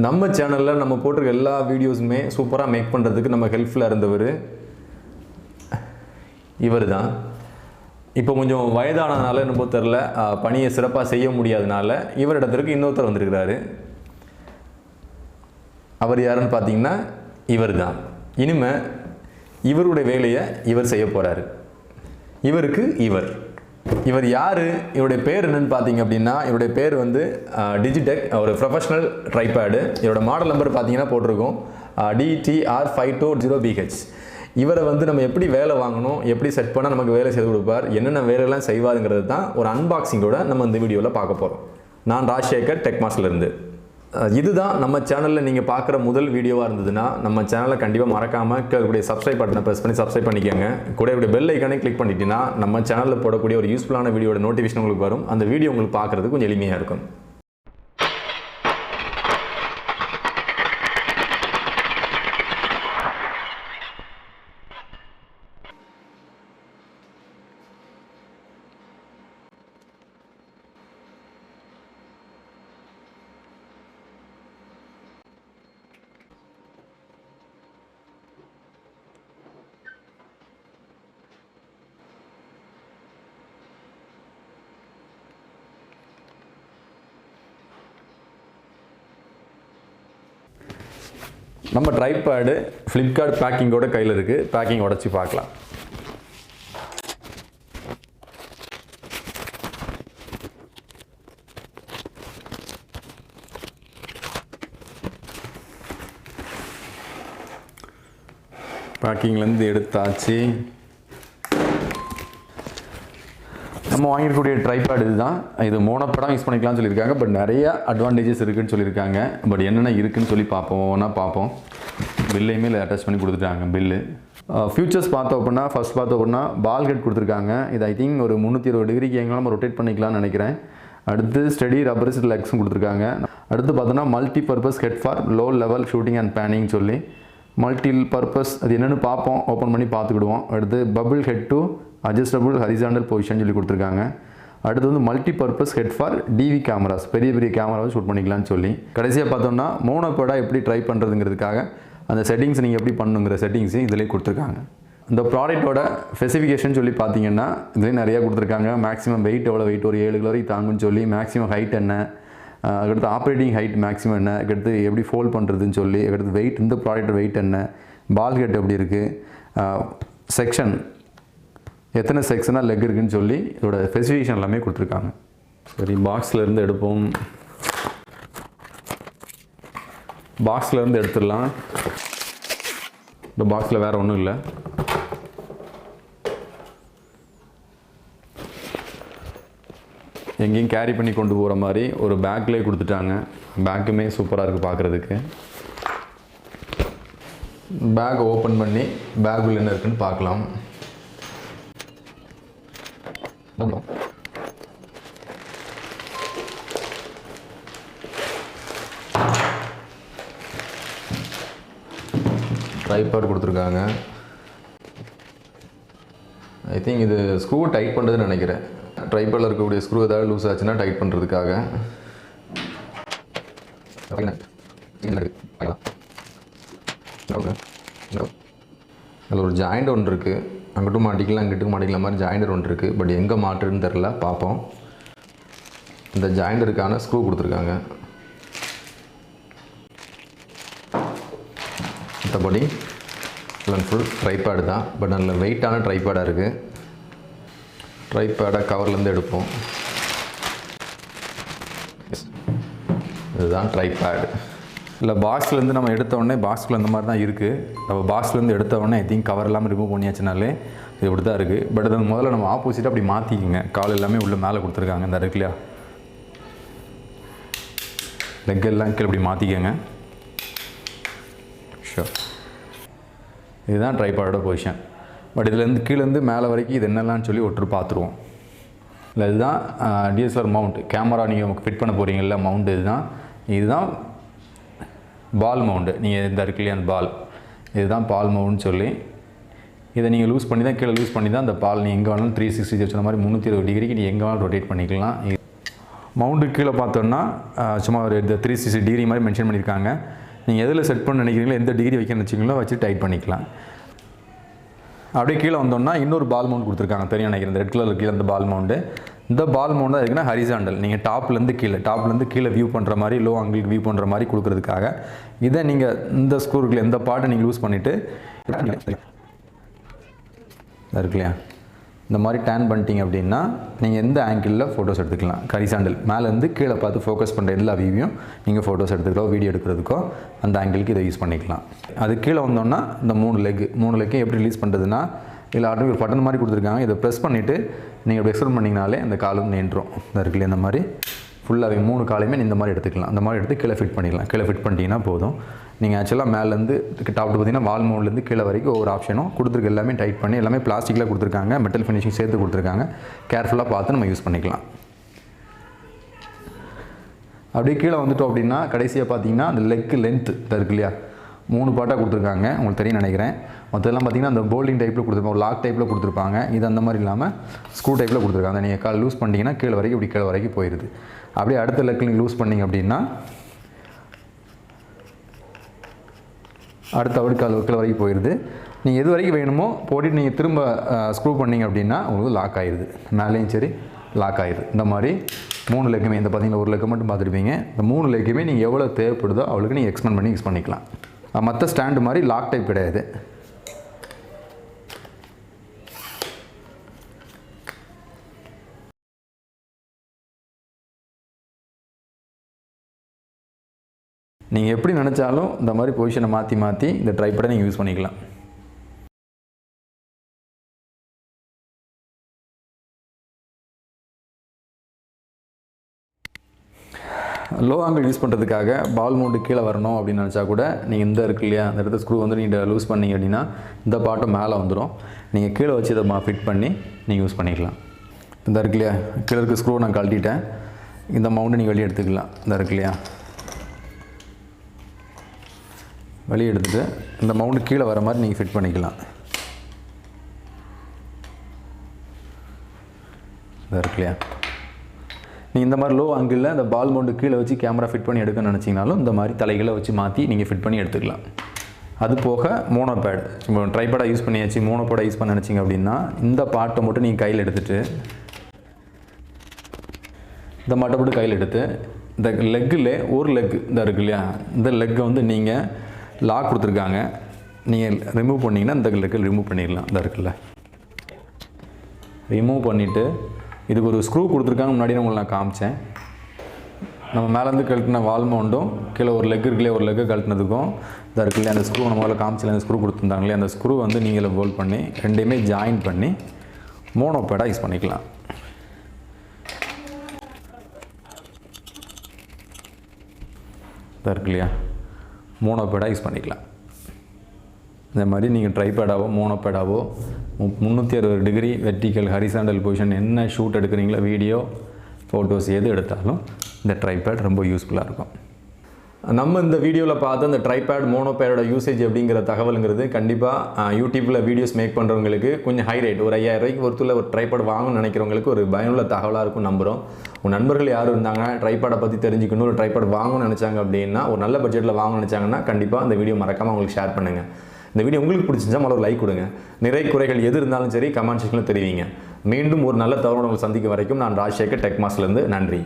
நம்ம சேனலில் நம்ம போட்டிருக்க எல்லா வீடியோஸுமே சூப்பராக மேக் பண்ணுறதுக்கு நம்ம ஹெல்ப்ஃபுல்லாக இருந்தவர் இவர் தான். இப்போ கொஞ்சம் வயதானதுனால என்னமோ தெரில, பணியை சிறப்பாக செய்ய முடியாதனால இவரிடத்திற்கு இன்னொருத்தர் வந்திருக்கிறாரு. அவர் யாருன்னு பார்த்தீங்கன்னா இவர் தான். இனிமேல் இவருடைய வேலையை இவர் செய்ய போகிறாரு. இவருக்கு இவர் யார், இவருடைய பேர் என்னன்னு பார்த்தீங்க அப்படின்னா, இவருடைய பேர் வந்து டிஜிடெக், ஒரு ப்ரொஃபஷனல் ட்ரைபேடு. இவரோட மாடல் நம்பர் பார்த்தீங்கன்னா போட்டிருக்கோம் DTR 520BH. இவரை வந்து நம்ம எப்படி வேலை வாங்கணும், எப்படி செட் பண்ணால் நமக்கு வேலை செய்து கொடுப்பார், என்னென்ன வேலையெல்லாம் செய்வாருங்கிறது தான் ஒரு அன்பாக்சிங்கோட நம்ம இந்த வீடியோவில் பார்க்க போகிறோம். நான் ராஜசேகர் டெக் மாஸ்டர்லேருந்து. இதுதான் நம்ம சேனலில் நீங்கள் பார்க்குற முதல் வீடியோவாக இருந்ததுன்னா நம்ம சேனலை கண்டிப்பாக மறக்காமல் இருக்கக்கூடிய சப்ஸ்கிரைப் பட்டனை ப்ரெஸ் பண்ணி சப்ஸ்கிரைப் பண்ணிக்கோங்க. கூட பெல் ஐக்கானே கிளிக் பண்ணிட்டீங்கன்னா நம்ம சேனலில் போடக்கூடிய ஒரு யூஸ்ஃபுல்லான வீடியோட நோட்டிஃபிகேஷன் உங்களுக்கு வரும். அந்த வீடியோ உங்களுக்கு பார்க்குறதுக்கு கொஞ்சம் எளிமையாக இருக்கும். நம்ம ட்ரைபேடு ஃப்ளிப்கார்ட் பேக்கிங்கோட கையில் இருக்குது. பேக்கிங் உடச்சி பார்க்கலாம். பேக்கிங்லேருந்து எடுத்தாச்சு. நம்ம வாங்கியிருக்கக்கூடிய ட்ரைபேட் இதுதான். இது மோனோபடாக யூஸ் பண்ணிக்கலாம்னு சொல்லியிருக்காங்க. பட் நிறைய அட்வான்டேஜஸ் இருக்குதுன்னு சொல்லியிருக்காங்க. பட் என்னென்ன இருக்குதுன்னு சொல்லி பார்ப்போம், ஒவ்வொன்றா பார்ப்போம். பில்லையுமே அட்டாச் பண்ணி கொடுத்துட்டாங்க. பில்லு ஃபியூச்சர்ஸ் பார்த்தோம் அப்படின்னா, ஃபஸ்ட் பார்த்தோம் அப்படின்னா பால் ஹெட் கொடுத்துருக்காங்க. இது ஐ திங்க் ஒரு 320 டிகிரிக்கு எங்கெல்லாம் நம்ம ரொட்டேட் பண்ணிக்கலாம்னு நினைக்கிறேன். அடுத்து ஸ்டெடி ரப்பரிஸ்ட் லெக்ஸும் கொடுத்துருக்காங்க. அடுத்து பார்த்தோன்னா multi purpose head for low level shooting and panning சொல்லி மல்டி பர்பஸ் அது என்னென்னு பார்ப்போம், ஓப்பன் பண்ணி பார்த்துக்கிடுவோம். அடுத்து bubble head to adjustable horizontal position சொல்லி கொடுத்துருக்காங்க. அடுத்து வந்து multi purpose head for TV cameras, பெரிய கேமராவை ஷூட் பண்ணிக்கலாம்னு சொல்லி. கடைசியாக பார்த்தோம்னா மோனோபோடாக எப்படி ட்ரை பண்ணுறதுங்கிறதுக்காக அந்த செட்டிங்ஸ் நீங்கள் எப்படி பண்ணுங்கிற செட்டிங்ஸு இதிலே கொடுத்துருக்காங்க. இந்த ப்ராடக்ட்டோட ஸ்பெசிஃபிகேஷன் சொல்லி பார்த்தீங்கன்னா இதுலேயே நிறையா கொடுத்துருக்காங்க. மேக்ஸிமம் வெயிட் எவ்வளோ வெயிட், ஒரு 7 கிலோ வரைக்கும் தாங்குன்னு சொல்லி, மேக்ஸிமம் ஹைட் என்ன, அதுக்கடுத்து ஆப்ரேட்டிங் ஹைட் மேக்ஸிமம் என்ன, அதுக்கடுத்து எப்படி ஃபோல்ட் பண்ணுறதுன்னு சொல்லி, அதுக்கடுத்து வெயிட், இந்த ப்ராடக்ட் வெயிட் என்ன, பால் ஹெட் எப்படி இருக்குது, செக்ஷன் எத்தனை செக்ஷனாக லெக் இருக்குதுன்னு சொல்லி இதோட ஸ்பெசிஃபிகேஷன் எல்லாமே கொடுத்துருக்காங்க. சரி, பாக்ஸ்லேருந்து எடுப்போம். பாக்ஸ்லேருந்து எடுத்துடலாம். இந்த பாக்ஸில் வேறு ஒன்றும் இல்லை. எங்கேயும் கேரி பண்ணி கொண்டு போகிற மாதிரி ஒரு பேக்லேயே கொடுத்துட்டாங்க. பேக்குமே சூப்பராக இருக்குது பார்க்குறதுக்கு. பேக் ஓப்பன் பண்ணி பேக்குள்ள என்ன இருக்குன்னு பார்க்கலாம். ட்ரைபாட் கொடுத்துருக்காங்க. ஐ திங்க் இது ஸ்க்ரூ டைட் பண்ணுறதுன்னு நினைக்கிறேன். ட்ரைபாடில் இருக்கக்கூடிய ஸ்க்ரூ ஏதாவது லூஸ் ஆச்சுன்னா டைட் பண்ணுறதுக்காக. அதில் ஒரு ஜாயிண்ட் ஒன்று இருக்குது. அங்கிட்டும் மாட்டிக்கலாம், இங்கிட்டும் மாட்டிக்கலாம் மாதிரி ஜாயிண்டர் ஒன்று இருக்குது. பட் எங்கே மாட்டுறதுன்னு தெரில, பார்ப்போம். இந்த ஜாயிண்டருக்கான ஸ்க்ரூ கொடுத்துருக்காங்க. மற்றபடி ஃபுல் அண்ட் ஃபுல் ட்ரைபேடு தான். பட் நல்ல வெயிட்டான ட்ரைபேடாக இருக்குது. ட்ரைபேடை கவர்லேருந்து எடுப்போம். இதுதான் ட்ரைபேடு. இல்லை, பாக்ஸ்லேருந்து நம்ம எடுத்தோடனே பாக்ஸ்குள்ளே இந்த மாதிரி தான் இருக்குது. நம்ம பாக்ஸ்லேருந்து எடுத்தோடனே ஐ திங்க் கவர் எல்லாமே ரிமூவ் பண்ணியாச்சுனாலே இது இப்படி தான் இருக்குது. பட் அது முதல்ல நம்ம ஆப்போசிட்டாக அப்படி மாற்றிக்கிங்க. கால் எல்லாமே உள்ளே மேலே கொடுத்துருக்காங்க. இந்த இருக்கு இல்லையா, லெக் எல்லாம் கீழே இப்படி மாற்றிக்கங்க. ஷோர், இதுதான் ட்ரைபாடோட பொசிஷன். பட் இதுலேருந்து கீழேருந்து மேலே வரைக்கும் இது என்னெல்லாம்னு சொல்லி ஒருத்தர் பார்த்துருவோம். இல்லை, இதுதான் DSLR மவுண்ட். கேமரா நீங்கள் ஃபிட் பண்ண போகிறீங்கல்ல, மவுண்ட் இதுதான் பால் மவுண்டு. நீங்கள் இந்த இருக்கு இல்லையா, அந்த பால், இதுதான் பால் மவுண்ட்னு சொல்லி இதை நீங்கள் லூஸ் பண்ணி தான், கீழே லூஸ் பண்ணி தான் அந்த பால் நீங்கள் எங்கே வேணாலும் 360 வச்சுற மாதிரி 320 டிகிரிக்கு நீங்கள் எங்கே வேணாலும் ரொட்டேட் பண்ணிக்கலாம். மவுண்டு கீழே பார்த்தோன்னா சும்மா ஒரு 360 டிகிரி மாதிரி மென்ஷன் பண்ணியிருக்காங்க. நீங்கள் எதில் செட் பண்ண நினைக்கிறீங்களோ, எந்த டிகிரி வைக்கணும்னு வச்சிங்களோ வச்சு டைட் பண்ணிக்கலாம். அப்படியே கீழே வந்தோம்னா இன்னொரு பால் மவுண்ட் கொடுத்துருக்காங்க, தெரியும் நினைக்கிறேன். இந்த ரெட் கலர் கீழே இந்த பால் மவுண்டு. இந்த பால் மவுண்ட் தான் இருக்குன்னா ஹரிசாண்டல், நீங்கள் டாப்லேருந்து கீழே வியூ பண்ணுற மாதிரி, லோ ஆங்கிளுக்கு வியூ பண்ணுற மாதிரி கொடுக்குறதுக்காக. இதை நீங்கள் இந்த ஸ்க்ரூக்குள்ள எந்த பார்ட்டை நீங்கள் லூஸ் பண்ணிவிட்டு இருக்கு இல்லையா, இந்த மாதிரி டேன் பண்ணிட்டீங்க அப்படின்னா நீங்கள் எந்த ஆங்கிளில் ஃபோட்டோஸ் எடுத்துக்கலாம். ஹரிசாண்டல் மேலேருந்து கீழே பார்த்து ஃபோக்கஸ் பண்ணுற எல்லா வியூவையும் நீங்கள் ஃபோட்டோஸ் எடுத்துக்கிறோ, வீடியோ எடுக்கிறதுக்கோ அந்த ஆங்கிளுக்கு இதை யூஸ் பண்ணிக்கலாம். அது கீழே வந்தோன்னா இந்த 3 லெக்கையும் எப்படி ரிலீஸ் பண்ணுறதுன்னா, இல்லை ஆல்ரெடி ஒரு பட்டன் மாதிரி கொடுத்துருக்காங்க. இதை ப்ரெஸ் பண்ணிவிட்டு நீங்கள் இப்படி எக்ஸ்பெண்ட் பண்ணிங்கனாலே அந்த காலும் நின்றும். இந்த இருக்குல்ல, இந்த மாதிரி ஃபுல்லாகவே 3 காலையுமே இந்த மாதிரி எடுத்துக்கலாம். அந்த மாதிரி எடுத்து கீழே ஃபிட் பண்ணிக்கலாம். கீழே ஃபிட் பண்ணிட்டீங்கன்னா போதும். நீங்கள் ஆக்சுவலாக மேலேருந்து டாப் பார்த்தீங்கன்னா வால் மவுண்ட்லேருந்து கீழே வரைக்கும் ஒவ்வொரு ஆப்ஷனும் கொடுத்துருக்கு. எல்லாமே டைட் பண்ணி எல்லாமே பிளாஸ்டிக்கில் கொடுத்துருக்காங்க, மெட்டல் ஃபினிஷிங் சேர்த்து கொடுத்துருக்காங்க. கேர்ஃபுல்லாக பார்த்து நம்ம யூஸ் பண்ணிக்கலாம். அப்படியே கீழே வந்துட்டோம் அப்படின்னா கடைசியாக பார்த்தீங்கன்னா அந்த லெக் லென்த்து இருக்கு இல்லையா, 3 பார்ட்டாக கொடுத்துருக்காங்க. உங்களுக்கு தெரியும் நினைக்கிறேன். மற்றெல்லாம் பார்த்தீங்கன்னா அந்த போல்டிங் டைப்பில் கொடுத்துருப்பாங்க, ஒரு லாக் டைப்பில் கொடுத்துருப்பாங்க. இது அந்த மாதிரி இல்லாமல் ஸ்க்ரூ டைப்பில் கொடுத்துருக்காங்க. நீங்கள் கால் லூஸ் பண்ணிட்டீங்கன்னா கீழே வரைக்கும் இப்படி கீழே வரைக்கும் போயிடுது. அப்படியே அடுத்த லெக் நீங்கள் லூஸ் பண்ணிங்க அப்படின்னா அடுத்த கால் கீழே வரைக்கும் போயிடுது. நீங்கள் எது வரைக்கும் வேணுமோ போட்டுட்டு நீங்கள் திரும்ப ஸ்க்ரூ பண்ணிங்க அப்படின்னா உங்களுக்கு லாக் ஆகிடுது. மேலேயும் சரி லாக் ஆகிடுது. இந்த மாதிரி 3 லெக்குமே, இந்த பார்த்தீங்கன்னா ஒரு லெக்கு மட்டும் பார்த்துருப்பீங்க. இந்த 3 லெக்குமே நீங்கள் எவ்வளோ தேவைப்படுதோ அவளுக்கு நீங்கள் எக்ஸ்பெண்ட் பண்ணி யூஸ் பண்ணிக்கலாம். மற்ற ஸ்டாண்டு மாதிரி லாக் டைப் கிடையாது. நீங்கள் எப்படி நினச்சாலும் இந்த மாதிரி பொசிஷனை மாற்றி இந்த ட்ரைபேடை நீங்கள் யூஸ் பண்ணிக்கலாம். லோ ஆங்கிள் யூஸ் பண்ணுறதுக்காக பால் மவுண்டு கீழே வரணும் அப்படின்னு நினச்சா கூட நீங்கள் இந்த இருக்கு இல்லையா, அந்த இடத்த ஸ்க்ரூ வந்து நீங்கள் லூஸ் பண்ணிங்க அப்படின்னா இந்த பாட்டும் மேலே வந்துடும். நீங்கள் கீழே வச்சு இதை ஃபிட் பண்ணி நீங்கள் யூஸ் பண்ணிக்கலாம். இந்த இருக்கு இல்லையா, கீழே இருக்க ஸ்க்ரூ நான் கழட்டிட்டேன். இந்த மவுண்டை நீங்கள் வெளியே எடுத்துக்கலாம். இந்த இருக்கு இல்லையா, வெளியே எடுத்துகிட்டு இந்த மவுண்டு கீழே வர மாதிரி நீங்கள் ஃபிட் பண்ணிக்கலாம். இந்த இருக்கு இல்லையா, நீங்கள் இந்த மாதிரி லோ ஆங்கிளில் இந்த பால் மவுண்டு கீழே வச்சு கேமரா ஃபிட் பண்ணி எடுக்கணும்னு நினச்சிங்கனாலும் இந்த மாதிரி தலைகளை வச்சு மாற்றி நீங்கள் ஃபிட் பண்ணி எடுத்துக்கலாம். அது போக மோனோபேட், இப்போ ட்ரைபேடாக யூஸ் பண்ணியாச்சு, மோனோபேடாக யூஸ் பண்ண நினச்சிங்க அப்படின்னா இந்த பாட்டை மட்டும் நீங்கள் கையில் எடுத்துகிட்டு இந்த மாட்டை மட்டும் கையில் எடுத்து இந்த லெக்கில் ஒரு லெக் இந்த இருக்கு இல்லையா, இந்த லெக்கை வந்து நீங்கள் லாக் கொடுத்துருக்காங்க, நீங்கள் ரிமூவ் பண்ணிங்கன்னா இந்த லெக்கில் ரிமூவ் பண்ணிடலாம். இந்த இருக்குல்ல, ரிமூவ் பண்ணிவிட்டு இதுக்கு ஒரு ஸ்க்ரூ கொடுத்துருக்காங்க. முன்னாடி உங்களுக்கு நான் காமிச்சேன். நம்ம மேலேருந்து கழட்டின வால் மவுண்டும் கீழே ஒரு லெக் இருக்குல்லையே, ஒரு லெக்கு கழட்டினதுக்கும் இந்த இருக்குல்லையே அந்த ஸ்க்ரூ நம்ம காமிச்சில அந்த ஸ்க்ரூ கொடுத்துருந்தாங்களே, அந்த ஸ்க்ரூ வந்து நீங்கள் போல்ட் பண்ணி ரெண்டையுமே ஜாயின் பண்ணி மோனோபேடாக யூஸ் பண்ணிக்கலாம். இந்த இருக்கு இல்லையா, மோனோபேடாக யூஸ் பண்ணிக்கலாம். இந்த மாதிரி நீங்கள் ட்ரைபேடாவோ மோனோபேடாவோ 360 டிகிரி வெர்டிக்கல் ஹரிசாண்டல் பொசிஷன் என்ன ஷூட் எடுக்கிறீங்களோ, வீடியோ ஃபோட்டோஸ் எது எடுத்தாலும் இந்த ட்ரைபேட் ரொம்ப யூஸ்ஃபுல்லாக இருக்கும். நம்ம இந்த வீடியோவில் பார்த்து அந்த ட்ரைபேட் மோனோபேடோட யூசேஜ் அப்படிங்கிற தகவலுங்கிறது கண்டிப்பாக யூடியூப்பில் வீடியோஸ் மேக் பண்ணுறவங்களுக்கு கொஞ்சம் ஹை ரேட், ஒரு 5000 ரூபாய்க்கு ஒருத்தர் ஒரு ட்ரைபேட் வாங்கணும்னு நினைக்கிறவங்களுக்கு ஒரு பயனுள்ள தகவலாக இருக்கும் நம்புகிறோம். உங்கள் நண்பர்கள் யாரும் இருந்தாங்கன்னா ட்ரைபேடை பற்றி தெரிஞ்சுக்கணும், ஒரு ட்ரைபேட் வாங்கணும்னு நினச்சாங்க அப்படின்னா, ஒரு நல்ல பட்ஜெட்டில் வாங்கணும்னு நினச்சாங்கன்னா கண்டிப்பாக அந்த வீடியோ மறக்காமல் உங்களுக்கு ஷேர் பண்ணுங்கள். இந்த வீடியோ உங்களுக்கு பிடிச்சிருந்தா ஒரு லைக் கொடுங்க. நிறை குறைகள் எது இருந்தாலும் சரி கமெண்ட் செக்ஷனில் தெரிவிங்க. மீண்டும் ஒரு நல்ல தகவலோடு உங்களை சந்திக்கும் வரைக்கும் நான் ராஜசேகர் டெக் மாஸ்லேருந்து நன்றி.